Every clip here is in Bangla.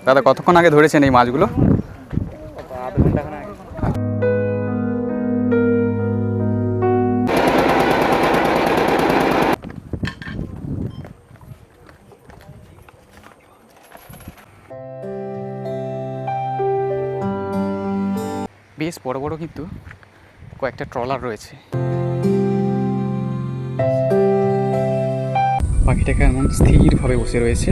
দাদা কতক্ষণ আগে ধরেছেন এই মাছগুলো? আধ ঘন্টা খানে আগে। বেশ বড় বড় কিন্তু কয়েকটা ট্রলার রয়েছে। পাখিটাকে এমন স্থিরভাবে বসে রয়েছে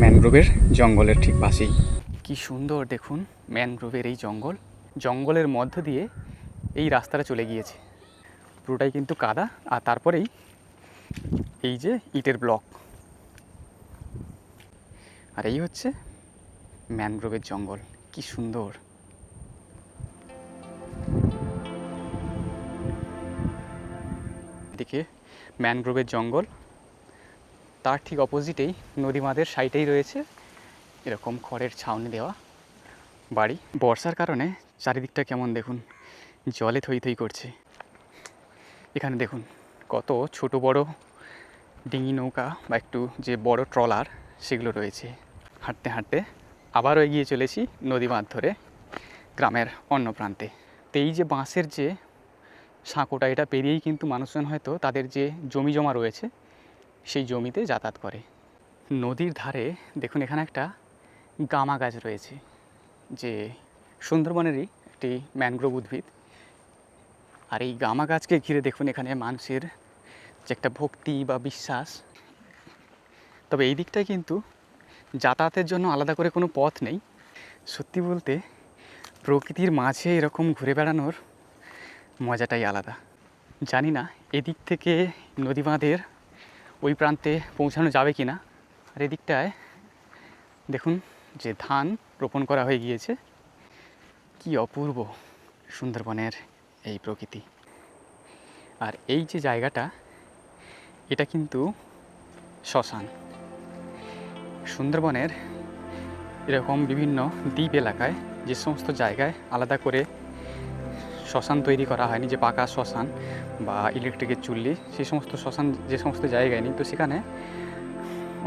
ম্যানগ্রোভের জঙ্গলের ঠিক পাশেই। কি সুন্দর দেখুন ম্যানগ্রোভের এই জঙ্গল, জঙ্গলের মধ্য দিয়ে এই রাস্তাটা চলে গিয়েছে। পুরোটাই কিন্তু কাদা, আর তারপরেই এই যে ইটের ব্লক। আর এই হচ্ছে ম্যানগ্রোভের জঙ্গল, কি সুন্দর। এদিকে ম্যানগ্রোভের জঙ্গল, তার ঠিক অপোজিটেই নদীমাদের সাইডেই রয়েছে এরকম খড়ের ছাউনি দেওয়া বাড়ি। বর্ষার কারণে চারিদিকটা কেমন দেখুন জলে থই থই করছে। এখানে দেখুন কত ছোট বড় ডিঙি নৌকা বা একটু যে বড় ট্রলার সেগুলো রয়েছে। হাঁটতে হাঁটতে আবারও এগিয়ে চলেছি নদী বাঁধ ধরে গ্রামের অন্য প্রান্তে। তো এই যে বাঁশের যে সাঁকোটা, এটা পেরিয়েই কিন্তু মানুষজন হয়তো তাদের যে জমি জমা রয়েছে সেই জমিতে যাতায়াত করে। নদীর ধারে দেখুন এখানে একটা গামা গাছ রয়েছে, যে সুন্দরবনেরই একটি ম্যানগ্রোভ উদ্ভিদ। আর এই গামা গাছকে ঘিরে দেখুন এখানে মানুষের যে একটা ভক্তি বা বিশ্বাস। তবে এই দিকটায় কিন্তু যাতায়াতের জন্য আলাদা করে কোনো পথ নেই। সত্যি বলতে প্রকৃতির মাঝে এরকম ঘুরে বেড়ানোর মজাটাই আলাদা। জানি না এদিক থেকে নদী বাঁধের ওই প্রান্তে পৌঁছানো যাবে কি না। আর এদিকটায় দেখুন যে ধান রোপণ করা হয়ে গিয়েছে। কি অপূর্ব সুন্দরবনের এই প্রকৃতি। আর এই যে জায়গাটা, এটা কিন্তু শ্মশান। সুন্দরবনের এরকম বিভিন্ন দ্বীপ এলাকায় যে সমস্ত জায়গায় আলাদা করে শ্মশান তৈরি করা হয়নি, যে পাকা শ্মশান বা ইলেকট্রিকের চুল্লি, সেই সমস্ত শ্মশান যে সমস্ত জায়গায় নেই, তো সেখানে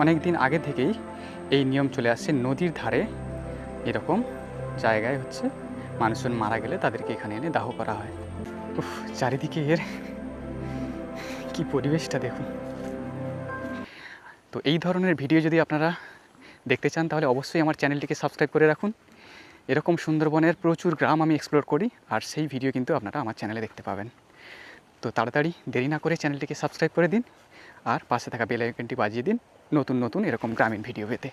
অনেক দিন আগে থেকেই এই নিয়ম চলে আসছে। নদীর ধারে এরকম জায়গায় হচ্ছে মানুষজন মারা গেলে তাদেরকে এখানে এনে দাহ করা হয়। চারিদিকে এর কি পরিবেশটা দেখুন। তো এই ধরনের ভিডিও যদি আপনারা দেখতে চান তাহলে অবশ্যই আমার চ্যানেলটিকে সাবস্ক্রাইব করে রাখুন। এরকম সুন্দরবনের প্রচুর গ্রাম আমি এক্সপ্লোর করি, আর সেই ভিডিও কিন্তু আপনারা আমার চ্যানেলে দেখতে পাবেন। তো তাড়াতাড়ি দেরি না করে চ্যানেলটিকে সাবস্ক্রাইব করে দিন, আর পাশে থাকা বেল আইকনটি বাজিয়ে দিন নতুন নতুন এরকম গ্রামীণ ভিডিও পেতে।